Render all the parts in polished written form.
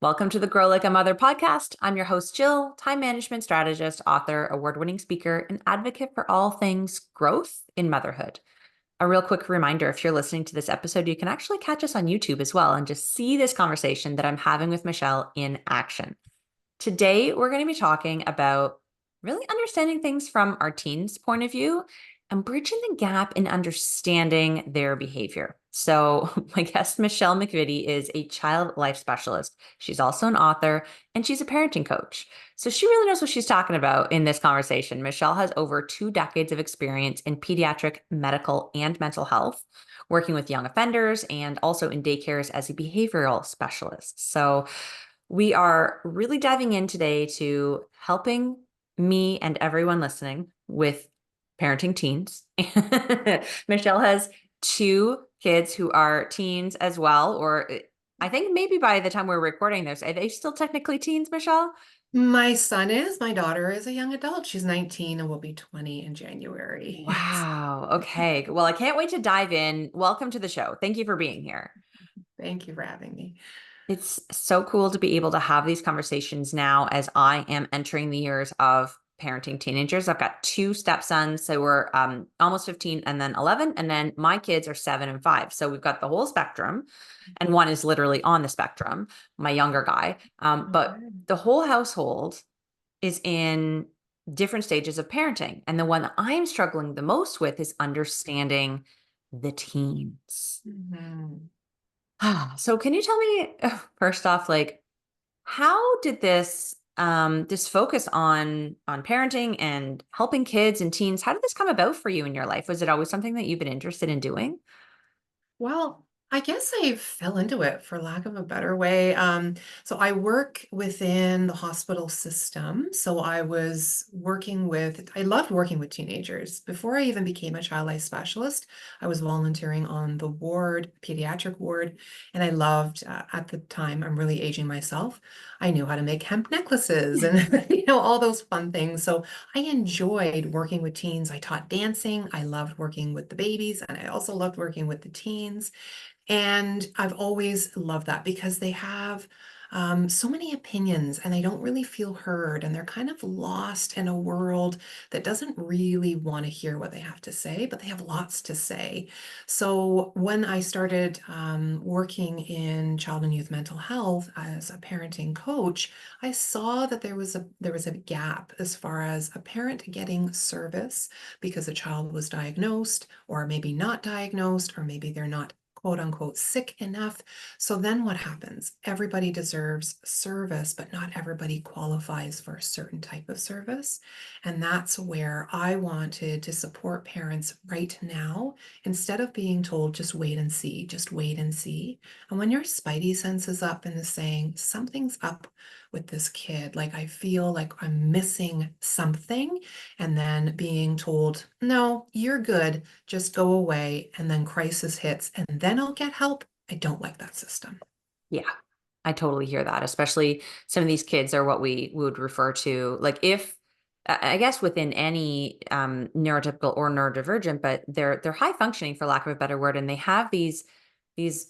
Welcome to the Grow Like a Mother podcast. I'm your host, Jill, time management strategist, author, award-winning speaker, and advocate for all things growth in motherhood. A real quick reminder, if you're listening to this episode, you can actually catch us on YouTube as well and just see this conversation that I'm having with Michelle in action. Today, we're going to be talking about really understanding things from our teens' point of view and bridging the gap in understanding their behavior. So my guest, Michelle McVittie, is a child life specialist. She's also an author and she's a parenting coach. So she really knows what she's talking about in this conversation. Michelle has over 2 decades of experience in pediatric, medical, and mental health, working with young offenders and also in daycares as a behavioral specialist. So we are really diving in today to helping me and everyone listening with parenting teens. Michelle has 2 kids who are teens as well, or I think maybe by the time we're recording this, are they still technically teens, Michelle? My son is, my daughter is a young adult. She's 19 and will be 20 in January. Yes. Wow. Okay. Well, I can't wait to dive in. Welcome to the show. Thank you for being here. Thank you for having me. It's so cool to be able to have these conversations now as I am entering the years of parenting teenagers. I've got 2 stepsons, so we're almost 15 and then 11, and then my kids are 7 and 5. So we've got the whole spectrum, and one is literally on the spectrum, my younger guy. But the whole household is in different stages of parenting. And the one that I'm struggling the most with is understanding the teens. Mhm. So can you tell me first off, like, how did this focus on parenting and helping kids and teens, how did this come about for you in your life? Was it always something that you've been interested in doing? Well, I guess I fell into it for lack of a better way. So I work within the hospital system. So I loved working with teenagers. Before I even became a child life specialist, I was volunteering on the ward, pediatric ward, and I loved, at the time, I'm really aging myself. I knew how to make hemp necklaces and, all those fun things. So I enjoyed working with teens. I taught dancing. I loved working with the babies, and I also loved working with the teens. And I've always loved that because they have so many opinions and they don't really feel heard, and they're kind of lost in a world that doesn't really want to hear what they have to say, but they have lots to say. So when I started working in child and youth mental health as a parenting coach, I saw that there was a gap as far as a parent getting service because a child was diagnosed or maybe not diagnosed, or maybe they're not quote unquote sick enough. So then what happens? Everybody deserves service, but not everybody qualifies for a certain type of service. And that's where I wanted to support parents right now instead of being told, just wait and see, just wait and see. And when your spidey sense is up and is saying, something's up with this kid, like I feel like I'm missing something, and then being told, no, you're good, just go away, and then crisis hits, and then I'll get help. I don't like that system. Yeah, I totally hear that. Especially some of these kids are what we would refer to, like if I guess within any neurotypical or neurodivergent, but they're high functioning for lack of a better word, and they have these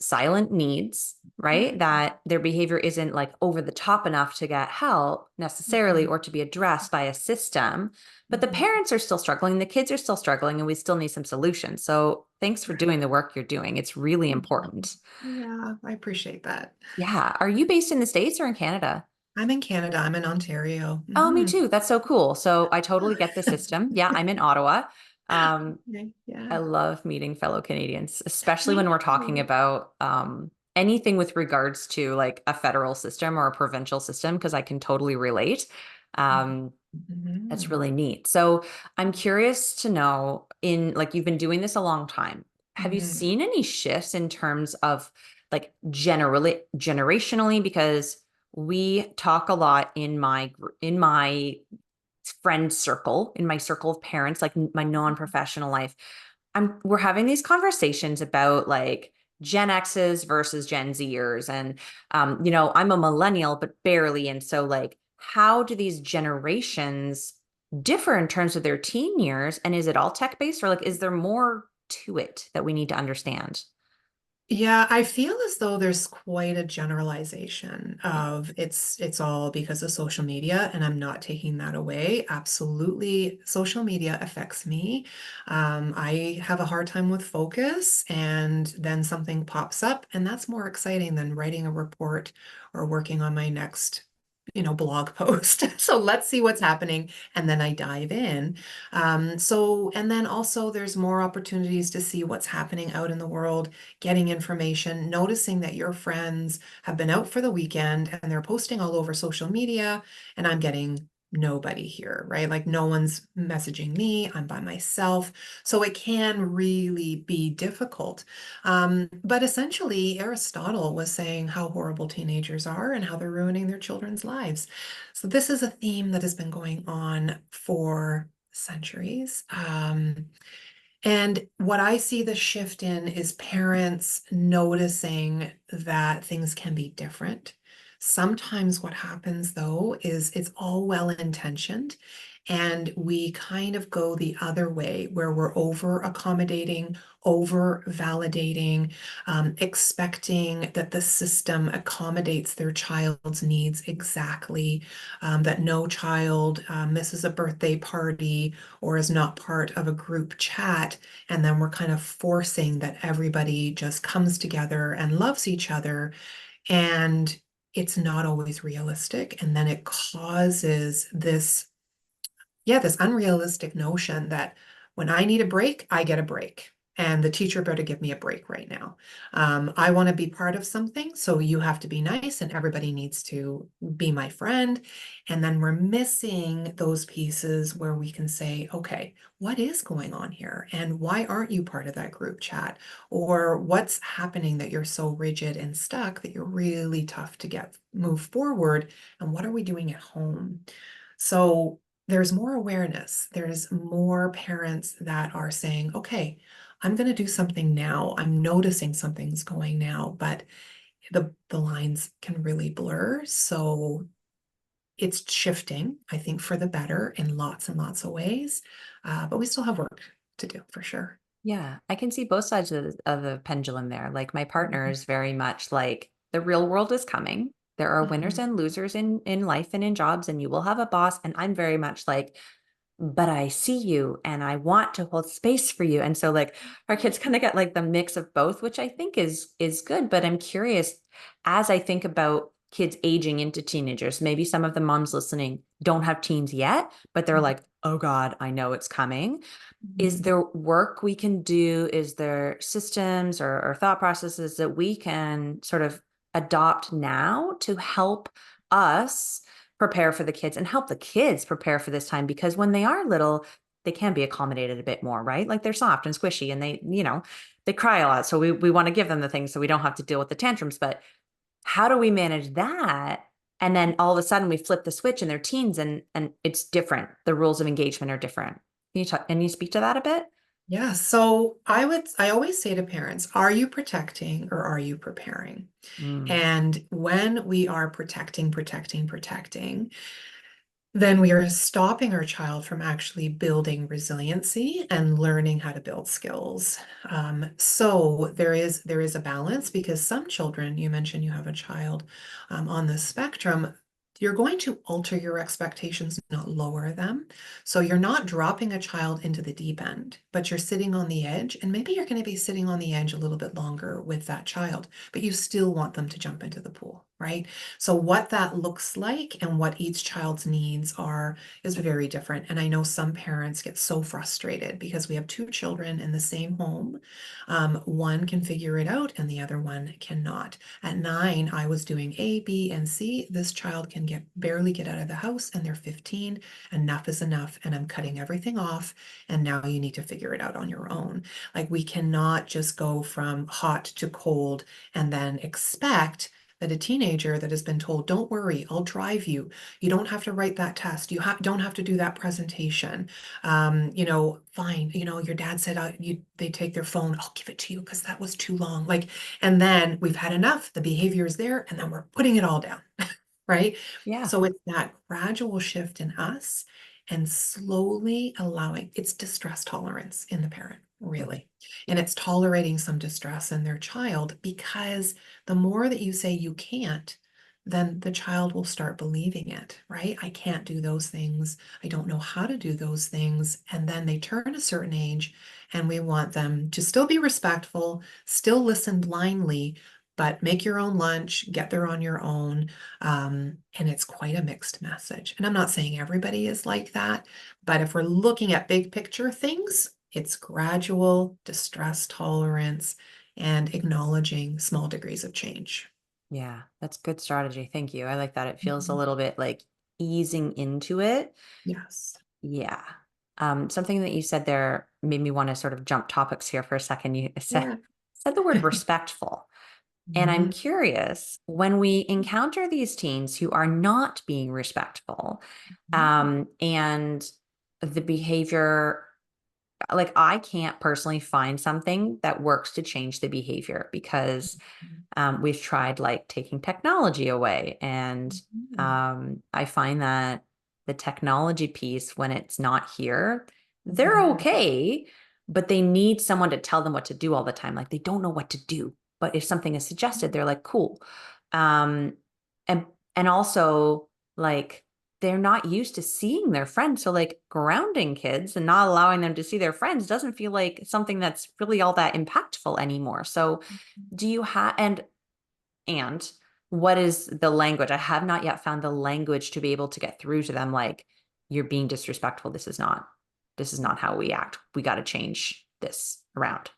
silent needs, right? Mhm. That their behavior isn't like over the top enough to get help necessarily Mhm. or to be addressed by a system. But the Mhm. parents are still struggling, the kids are still struggling, and we still need some solutions. So thanks for doing the work you're doing. It's really Thank you. important. Yeah, I appreciate that. Yeah. Are you based in the States or in Canada? I'm in Canada. I'm in Ontario. Oh, me Mhm. too. That's so cool. So I totally get the system. Yeah, I'm in Ottawa. Um, Okay, I yeah. love meeting fellow Canadians, especially when Me we're talking too. about anything with regards to like a federal system or a provincial system, because I can totally relate. Um, that's Mhm. really neat. So I'm curious to know, in like you've been doing this a long time. Have you Mhm. seen any shifts in terms of like generally generationally? Because we talk a lot in my friend circle, in my circle of parents, like my non-professional life. We're having these conversations about like Gen X's versus Gen Zers. And I'm a millennial, but barely. And so like, how do these generations differ in terms of their teen years? And is it all tech-based, or like is there more to it that we need to understand? Yeah, I feel as though there's quite a generalization of it's all because of social media, and I'm not taking that away. Absolutely, social media affects me. I have a hard time with focus, and then something pops up, and that's more exciting than writing a report or working on my next, blog post. So let's see what's happening, and then I dive in. And then also there's more opportunities to see what's happening out in the world, getting information, noticing that your friends have been out for the weekend and they're posting all over social media, and I'm getting nobody here, right? Like no one's messaging me, I'm by myself. So it can really be difficult. But essentially, Aristotle was saying how horrible teenagers are and how they're ruining their children's lives. So this is a theme that has been going on for centuries. And what I see the shift in is parents noticing that things can be different. Sometimes what happens though is it's all well intentioned, and we kind of go the other way where we're over accommodating, over validating, expecting that the system accommodates their child's needs exactly, that no child misses a birthday party or is not part of a group chat. And then we're kind of forcing that everybody just comes together and loves each other. And it's not always realistic. And then it causes this, yeah, this unrealistic notion that when I need a break, I get a break. And the teacher better give me a break right now. I want to be part of something, so you have to be nice, and everybody needs to be my friend. And then we're missing those pieces where we can say, okay, what is going on here? And why aren't you part of that group chat? Or what's happening that you're so rigid and stuck that you're really tough to get move forward? And what are we doing at home? So there's more awareness. There's more parents that are saying, okay, I'm going to do something now. I'm noticing something's going now, but the lines can really blur. So it's shifting, I think, for the better in lots and lots of ways. But we still have work to do for sure. Yeah, I can see both sides of the pendulum there. Like my partner Mhm. is very much like the real world is coming. There are winners Mhm. and losers in life and in jobs, and you will have a boss. And I'm very much like, but I see you and I want to hold space for you. And so like our kids kind of get like the mix of both, which I think is good. But I'm curious, as I think about kids aging into teenagers, maybe some of the moms listening don't have teens yet, but they're like, oh God, I know it's coming. Is Mhm. there work we can do? Is there systems or thought processes that we can sort of adopt now to help us prepare for the kids and help the kids prepare for this time? Because when they are little, they can be accommodated a bit more, right? Like they're soft and squishy and they cry a lot. So we want to give them the things so we don't have to deal with the tantrums. But how do we manage that? And then all of a sudden we flip the switch in their teens and it's different. The rules of engagement are different. Can you speak to that a bit? Yeah, so I always say to parents, are you protecting or are you preparing? Mm. And when we are protecting, then we are stopping our child from actually building resiliency and learning how to build skills. So there is a balance, because some children, you mentioned you have a child on the spectrum, you're going to alter your expectations, not lower them. So you're not dropping a child into the deep end, but you're sitting on the edge, and maybe you're going to be sitting on the edge a little bit longer with that child, but you still want them to jump into the pool, right? So what that looks like and what each child's needs are is very different. And I know some parents get so frustrated because we have two children in the same home. One can figure it out and the other one cannot. At 9, I was doing A, B, and C. This child can barely get out of the house, and they're 15. Enough is enough, and I'm cutting everything off. And now you need to figure it out on your own. Like, we cannot just go from hot to cold and then expect that a teenager that has been told, don't worry, I'll drive you. You don't have to write that test. Don't have to do that presentation. Fine. Your dad said they take their phone. I'll give it to you because that was too long. Like, and then we've had enough. The behavior is there, and then we're putting it all down, right? Yeah. So it's that gradual shift in us and slowly allowing, it's distress tolerance in the parent. really. And it's tolerating some distress in their child, because the more that you say you can't, then the child will start believing it, right? I can't do those things. I don't know how to do those things. And then they turn a certain age, and we want them to still be respectful, still listen blindly, but make your own lunch, get there on your own. And it's quite a mixed message. And I'm not saying everybody is like that, but if we're looking at big picture things, it's gradual distress tolerance and acknowledging small degrees of change. Yeah, that's good strategy. Thank you. I like that. It feels a Mhm. little bit like easing into it. Yes. Yeah. Something that you said there made me want to sort of jump topics here for a second. You Yeah. said the word respectful. And I'm Mhm. curious, when we encounter these teens who are not being respectful, Mhm. and the behavior, like I can't personally find something that works to change the behavior because we've tried like taking technology away. And Mhm. I find that the technology piece, when it's not here, they're Mhm. okay, but they need someone to tell them what to do all the time. Like they don't know what to do. But if something is suggested, they're like, cool. Um, and and also like they're not used to seeing their friends. So like grounding kids and not allowing them to see their friends doesn't feel like something that's really all that impactful anymore. So do you have and what is the language? I have not yet found the language to be able to get through to them like you're being disrespectful. This is not how we act. We got to change this around.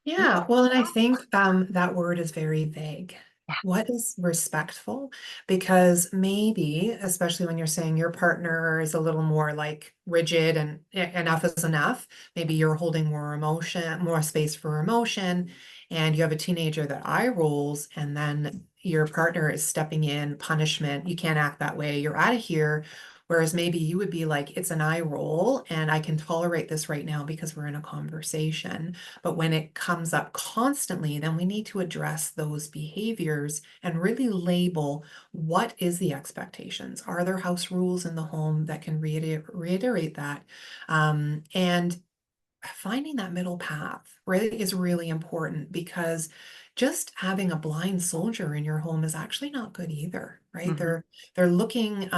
Yeah, well, and I think that word is very vague. Yeah. What is respectful? Because maybe, especially when you're saying your partner is a little more like rigid and enough is enough, maybe you're holding more emotion, more space for emotion, and you have a teenager that eye rolls, and then your partner is stepping in, punishment. You can't act that way. You're out of here. Whereas maybe you would be like, it's an eye roll, and I can tolerate this right now because we're in a conversation. But when it comes up constantly, then we need to address those behaviors and really label what is the expectations. Are there house rules in the home that can reiterate that? And finding that middle path, right, is really important, because just having a blind soldier in your home is actually not good either, right? Mhm. They're looking,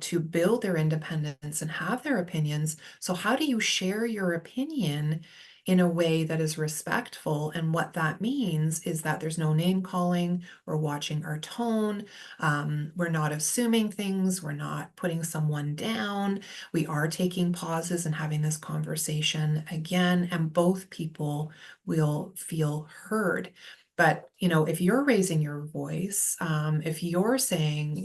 to build their independence and have their opinions. So how do you share your opinion in a way that is respectful? And what that means is that there's no name calling. We're watching our tone. We're not assuming things. We're not putting someone down. We are taking pauses and having this conversation again, and both people will feel heard. But, if you're raising your voice, if you're saying,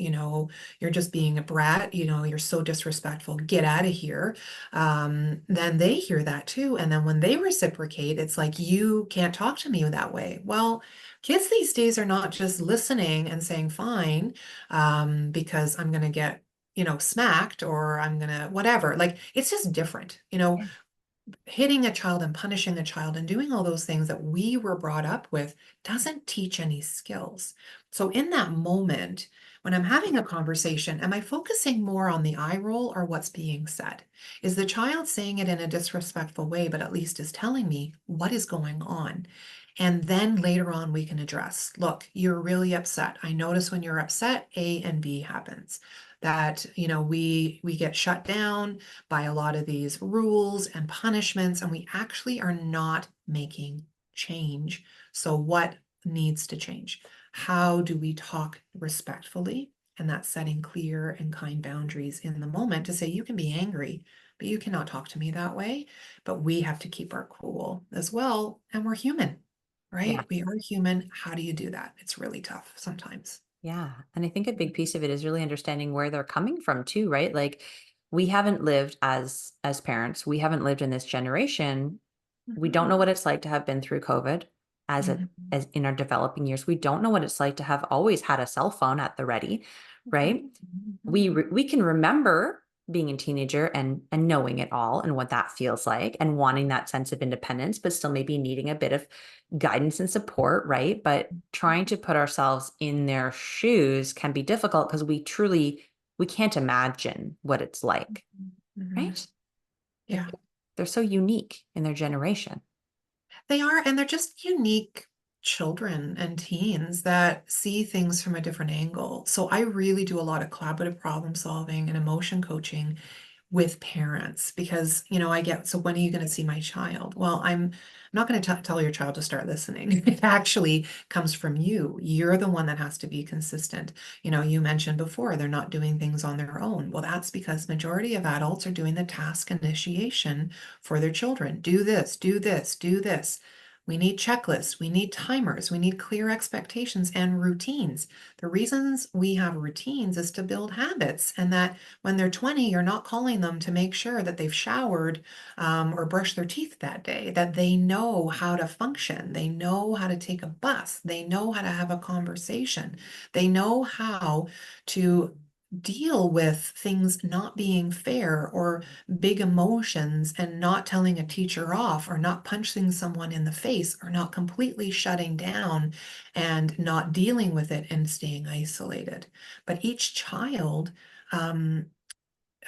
you're just being a brat, you're so disrespectful, get out of here, then they hear that too. And then when they reciprocate, it's like, you can't talk to me that way. Well, kids these days are not just listening and saying, fine, because I'm going to get smacked, or I'm gonna whatever. Like, it's just different, hitting a child and punishing a child and doing all those things that we were brought up with doesn't teach any skills. So in that moment, when I'm having a conversation, am I focusing more on the eye roll or what's being said? Is the child saying it in a disrespectful way, but at least is telling me what is going on? And then later on, we can address, look, you're really upset. I notice when you're upset, A and B happens. That, we get shut down by a lot of these rules and punishments, and we actually are not making change. So what needs to change? How do we talk respectfully? And that's setting clear and kind boundaries in the moment to say, you can be angry, but you cannot talk to me that way. But we have to keep our cool as well. And we're human, Yeah. right? We are human. How do you do that? It's really tough sometimes. Yeah. And I think a big piece of it is really understanding where they're coming from too, right? Like we haven't lived as parents, we haven't lived in this generation. We don't know Mhm. what it's like to have been through COVID Mhm. as in our developing years. We don't know what it's like to have always had a cell phone at the ready, right? Mhm. We can remember being a teenager and knowing it all and what that feels like and wanting that sense of independence, but still maybe needing a bit of guidance and support, right? But trying to put ourselves in their shoes can be difficult because we can't imagine what it's like, Mhm. right? Yeah. they're so unique in their generation. They are, and they're just unique children and teens that see things from a different angle. So I really do a lot of collaborative problem solving and emotion coaching with parents because, I get, so when are you going to see my child? Well, I'm not going to tell your child to start listening. It actually comes from you. You're the one that has to be consistent. You mentioned before they're not doing things on their own. Well, that's because majority of adults are doing the task initiation for their children. Do this, do this, do this. We need checklists, we need timers, we need clear expectations and routines. The reasons we have routines is to build habits, and that when they're 20, you're not calling them to make sure that they've showered or brushed their teeth that day, that they know how to function, they know how to take a bus, they know how to have a conversation, they know how to deal with things not being fair or big emotions and not telling a teacher off or not punching someone in the face or not completely shutting down and not dealing with it and staying isolated. But each child,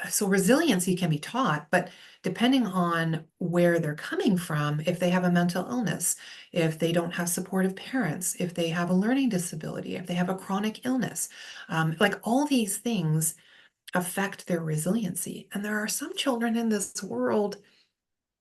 so resiliency can be taught, but depending on where they're coming from, if they have a mental illness, if they don't have supportive parents, if they have a learning disability, if they have a chronic illness, like all these things affect their resiliency. And there are some children in this world,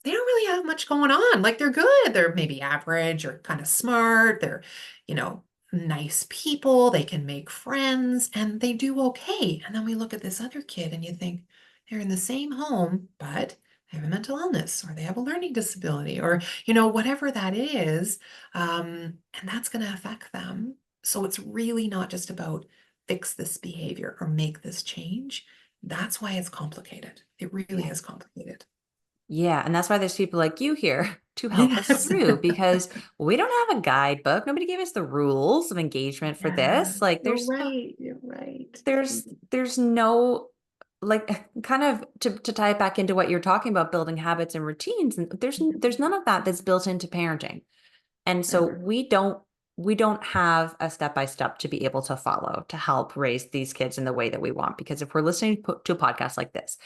they don't really have much going on. Like they're good. They're maybe average or kind of smart. They're, you know, nice people. They can make friends and they do okay. And then we look at this other kid and you think they're in the same home, but they have a mental illness or they have a learning disability or, whatever that is. And that's going to affect them. So it's really not just about fix this behavior or make this change. That's why it's complicated. It really Yeah. is complicated. Yeah. And that's why there's people like you here to help us Yes. through because we don't have a guidebook. Nobody gave us the rules of engagement for Yeah, this. Like you're right. You're right. there's no like kind of to tie it back into what you're talking about, building habits and routines. And there's none of that that's built into parenting. And so Mhm. we don't have a step by step to be able to follow to help raise these kids in the way that we want. Because if we're listening to a podcast like this,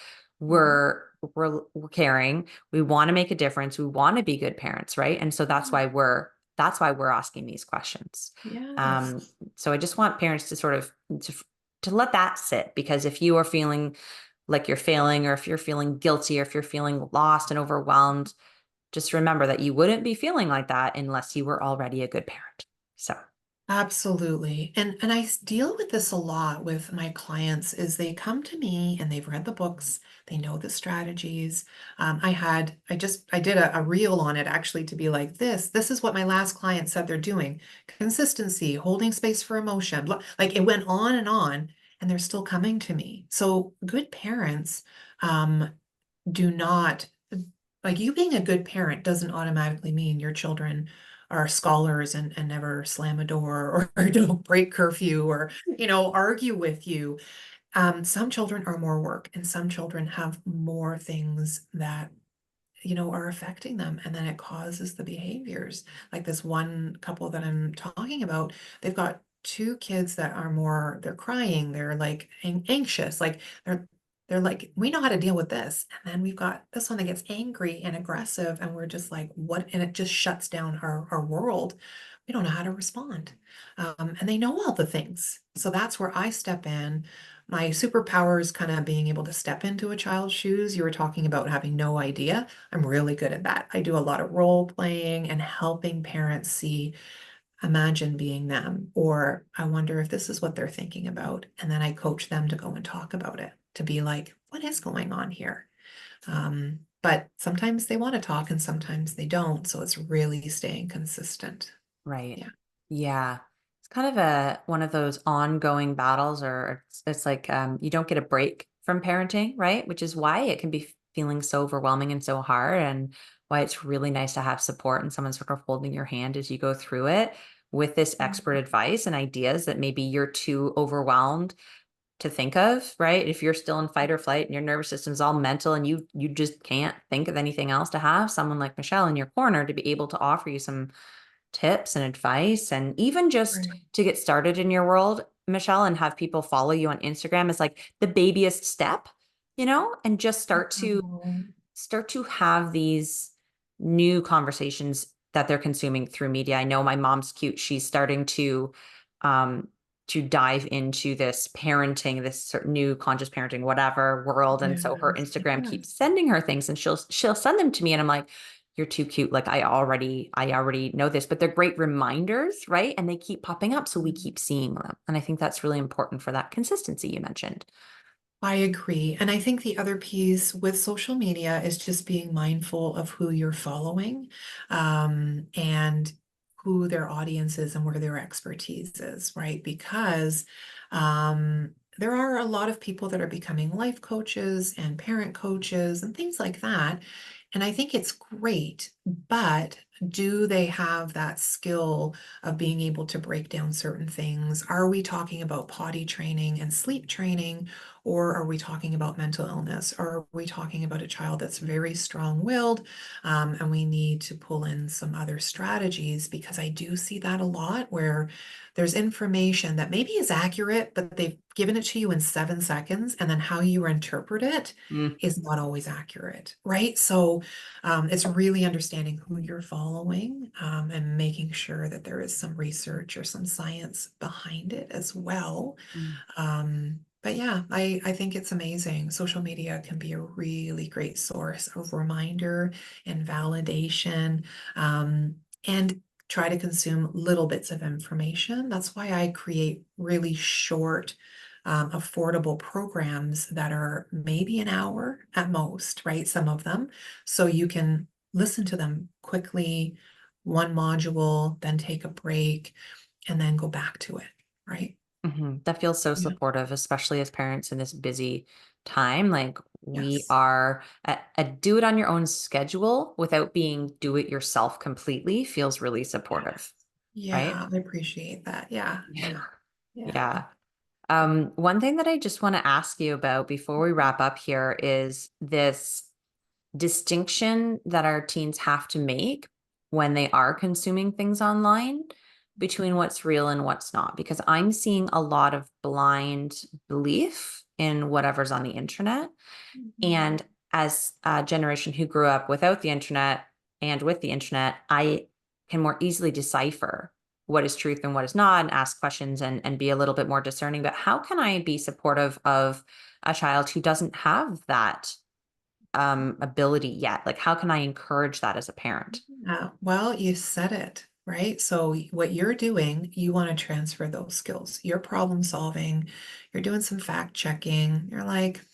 Mhm. we're caring, we want to make a difference, we want to be good parents, right? And so that's why we're asking these questions. Yes, Um, so I just want parents to sort of to let that sit because if you are feeling like you're failing, or if you're feeling guilty, or if you're feeling lost and overwhelmed, just remember that you wouldn't be feeling like that unless you were already a good parent. So, absolutely. And I deal with this a lot with my clients is they come to me and they've read the books, they know the strategies. I did a reel on it actually to be like this is what my last client said they're doing. Consistency, holding space for emotion. Like it went on and they're still coming to me. So good parents, um, do not, like, you being a good parent doesn't automatically mean your children are scholars and never slam a door or don't break curfew or, argue with you. Some children are more work and some children have more things that are affecting them. And then it causes the behaviors. Like this one couple that I'm talking about, they've got two kids that are more, they're crying, they're like anxious, like they're like, we know how to deal with this. And then we've got this one that gets angry and aggressive, and we're just like, what? And it just shuts down our world. We don't know how to respond. And they know all the things. So that's where I step in. My superpower is kind of being able to step into a child's shoes. You were talking about having no idea. I'm really good at that. I do a lot of role playing and helping parents see, imagine being them, or I wonder if this is what they're thinking about. And then I coach them to go and talk about it, to be like, what is going on here? But sometimes they want to talk and sometimes they don't. So it's really staying consistent. right. Yeah. Yeah. It's kind of a one of those ongoing battles, or it's like you don't get a break from parenting, right? Which is why it can be feeling so overwhelming and so hard, and why it's really nice to have support and someone sort of holding your hand as you go through it with this expert Mhm. advice and ideas that maybe you're too overwhelmed to think of, right? If you're still in fight or flight and your nervous system's all mental and you just can't think of anything else, to have someone like Michelle in your corner to be able to offer you some tips and advice, and even just Right. to get started in your world, Michelle, and have people follow you on Instagram is like the babyest step, and just start to Oh. start to have these new conversations that they're consuming through media. I know my mom's cute. She's starting um, to dive into this parenting, this new conscious parenting, whatever world. And so her Yes, Instagram keeps yes. sending her things, and she'll send them to me, and I'm like, you're too cute. Like I already know this, but they're great reminders, right? And they keep popping up. So we keep seeing them. And I think that's really important for that consistency you mentioned. I agree. And I think the other piece with social media is just being mindful of who you're following, and who their audience is and where their expertise is, right? Because there are a lot of people that are becoming life coaches and parent coaches and things like that. And I think it's great, but do they have that skill of being able to break down certain things? Are we talking about potty training and sleep training? Or are we talking about mental illness? Or are we talking about a child that's very strong-willed, and we need to pull in some other strategies? Because I do see that a lot where there's information that maybe is accurate, but they've given it to you in 7 seconds, and then how you interpret it Mm, is not always accurate, right? So it's really understanding who you're following, and making sure that there is some research or some science behind it as well. mm, But yeah, I think it's amazing. Social media can be a really great source of reminder and validation, and try to consume little bits of information. That's why I create really short, affordable programs that are maybe an hour at most, right? Some of them. So you can listen to them quickly, one module, then take a break, and then go back to it, right? That feels so Yeah. supportive, especially as parents in this busy time. Like we Yes. are a do it on your own schedule without being do it yourself completely feels really Yeah. supportive, right? Yeah, I appreciate that. Yeah, Yeah. yeah, yeah. Yeah. One thing that I just want to ask you about before we wrap up here is this distinction that our teens have to make when they are consuming things online between what's real and what's not. Because I'm seeing a lot of blind belief in whatever's on the internet. Mhm. And as a generation who grew up without the internet and with the internet, I can more easily decipher what is truth and what is not, and ask questions and be a little bit more discerning. But how can I be supportive of a child who doesn't have that ability yet? Like, how can I encourage that as a parent? Well, you said it, right? So what you're doing, you want to transfer those skills. You're problem solving, you're doing some fact checking. You're like,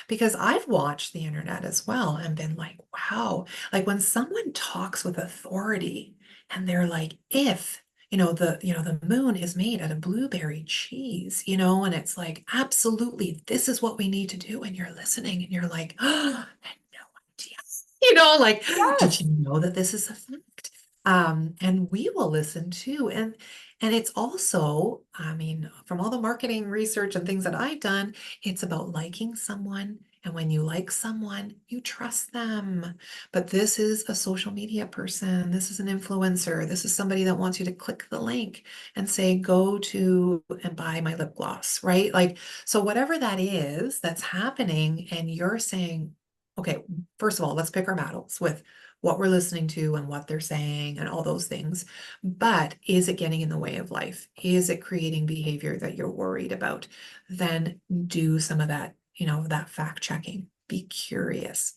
because I've watched the internet as well and been like, wow, like when someone talks with authority and they're like, if the moon is made out of blueberry cheese, and it's like, absolutely, this is what we need to do. And you're listening and you're like, oh, I had no idea. Like, did you Yes. know that this is a fact? And we will listen too. And it's also, I mean, from all the marketing research and things that I've done, it's about liking someone. And when you like someone, you trust them. But this is a social media person. This is an influencer. This is somebody that wants you to click the link and say, go to and buy my lip gloss, right? Like, so whatever that is that's happening, and you're saying, okay, first of all, let's pick our battles with what we're listening to and what they're saying and all those things. But is it getting in the way of life? Is it creating behavior that you're worried about? Then do some of that, that fact checking. Be curious.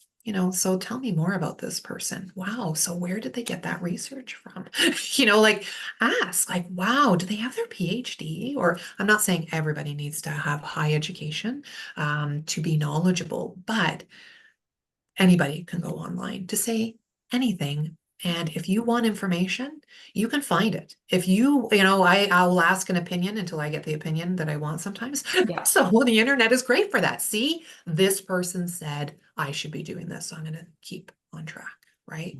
So tell me more about this person. Wow. So where did they get that research from? Like ask, like, wow, do they have their PhD? Or I'm not saying everybody needs to have high education, to be knowledgeable, but anybody can go online to say anything. And if you want information, you can find it. If I'll ask an opinion until I get the opinion that I want sometimes. Yeah. So the internet is great for that. See, this person said I should be doing this, so I'm going to keep on track, right?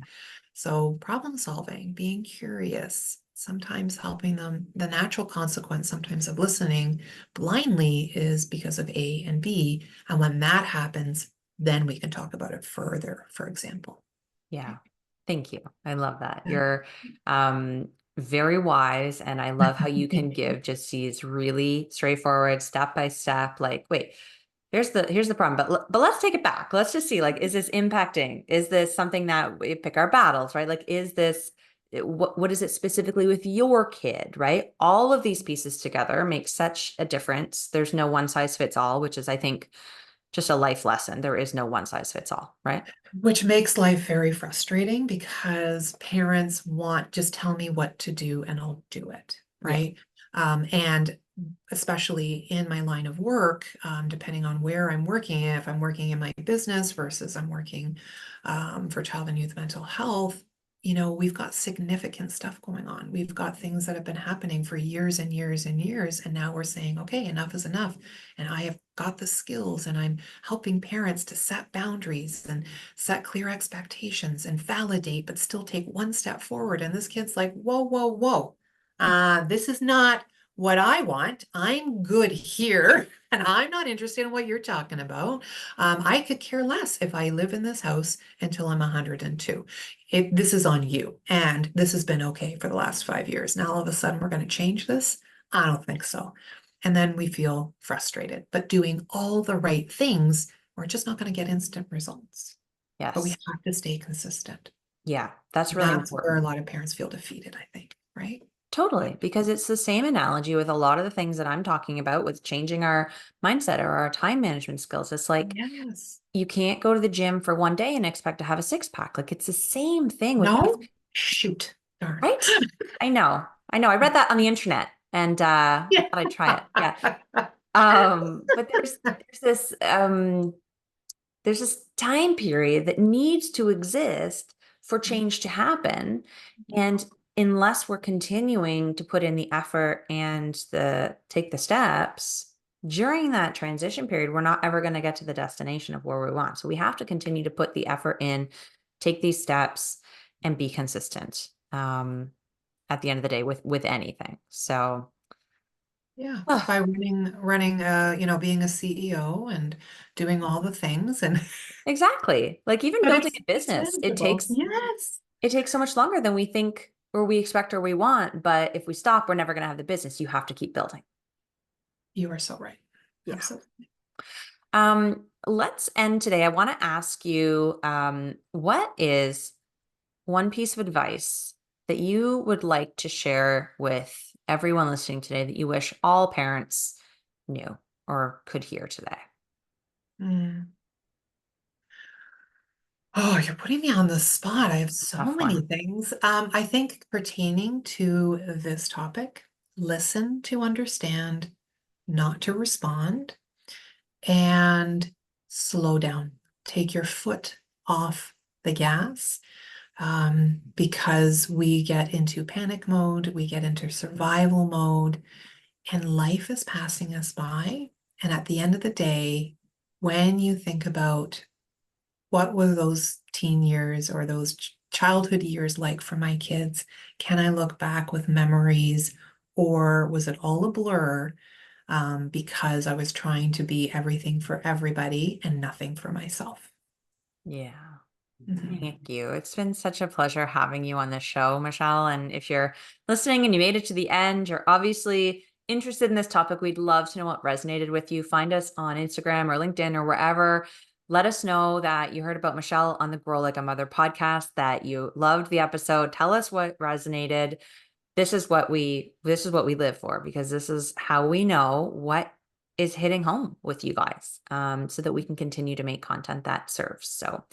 So problem solving, being curious, sometimes helping them. The natural consequence sometimes of listening blindly is because of A and B. And when that happens, then we can talk about it further, for example. Yeah. Thank you. I love that. Yeah. You're very wise. And I love how you can give just these really straightforward step by step, like, wait, here's the problem. But let's take it back. Let's just see, like, is this impacting? Is this something that we pick our battles, right? Like, is this what is it specifically with your kid, right? All of these pieces together make such a difference. There's no one size fits all, which is, I think, just a life lesson. There is no one size fits all, right? Which makes life very frustrating because parents want, just tell me what to do and I'll do it, Yeah. right? And especially in my line of work, depending on where I'm working, if I'm working in my business versus I'm working for child and youth mental health, we've got significant stuff going on. We've got things that have been happening for years and years and years. And now we're saying, okay, enough is enough. And I have got the skills and I'm helping parents to set boundaries and set clear expectations and validate, but still take one step forward. And this kid's like, whoa, whoa, whoa. This is not what I want. I'm good here. And I'm not interested in what you're talking about. I could care less if I live in this house until I'm 102. This is on you. And this has been okay for the last 5 years. Now all of a sudden we're going to change this? I don't think so. And then we feel frustrated. But doing all the right things, we're just not going to get instant results. But we Yes. have to stay consistent. Yeah, that's really That's where a important. lot of parents feel defeated, I think, right? Totally, because it's the same analogy with a lot of the things that I'm talking about with changing our mindset or our time management skills. It's like Yes. you can't go to the gym for one day and expect to have a six pack. Like it's the same thing with No? Shoot. Darn. right? I know. I know. I read that on the internet and I Yeah. thought I'd try it. Yeah. But there's this time period that needs to exist for change to happen. And unless we're continuing to put in the effort and take the steps during that transition period, we're not ever going to get to the destination of where we want. So we have to continue to put the effort in, take these steps, and be consistent at the end of the day with anything. So Yeah. oh, By running, being a CEO and doing all the things and exactly. Like even but building a it's business, manageable. Yes. it takes so much longer than we think or we expect or we want. But if we stop, we're never going to have the business. You have to keep building. You are so right. Yeah. Absolutely. Let's end today. I want to ask you, what is one piece of advice that you would like to share with everyone listening today that you wish all parents knew or could hear today? Mm. Oh, you're putting me on the spot. I have so Tough many one. things. I think pertaining to this topic, listen to understand, not to respond, and slow down. Take your foot off the gas, because we get into panic mode, we get into survival mode, and life is passing us by. And at the end of the day, when you think about what were those teen years or those childhood years like for my kids? Can I look back with memories, or was it all a blur, because I was trying to be everything for everybody and nothing for myself? Yeah. Mhm. Thank you. It's been such a pleasure having you on the show, Michelle. And if you're listening and you made it to the end, you're obviously interested in this topic. We'd love to know what resonated with you. Find us on Instagram or LinkedIn or wherever. Let us know that you heard about Michelle on the Grow Like a Mother podcast, that you loved the episode. Tell us what resonated. This is what we live for, because this is how we know what is hitting home with you guys, so that we can continue to make content that serves. So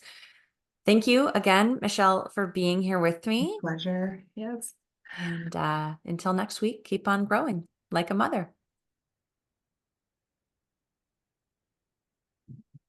thank you again, Michelle, for being here with me. Pleasure. Yes. And until next week, keep on growing like a mother.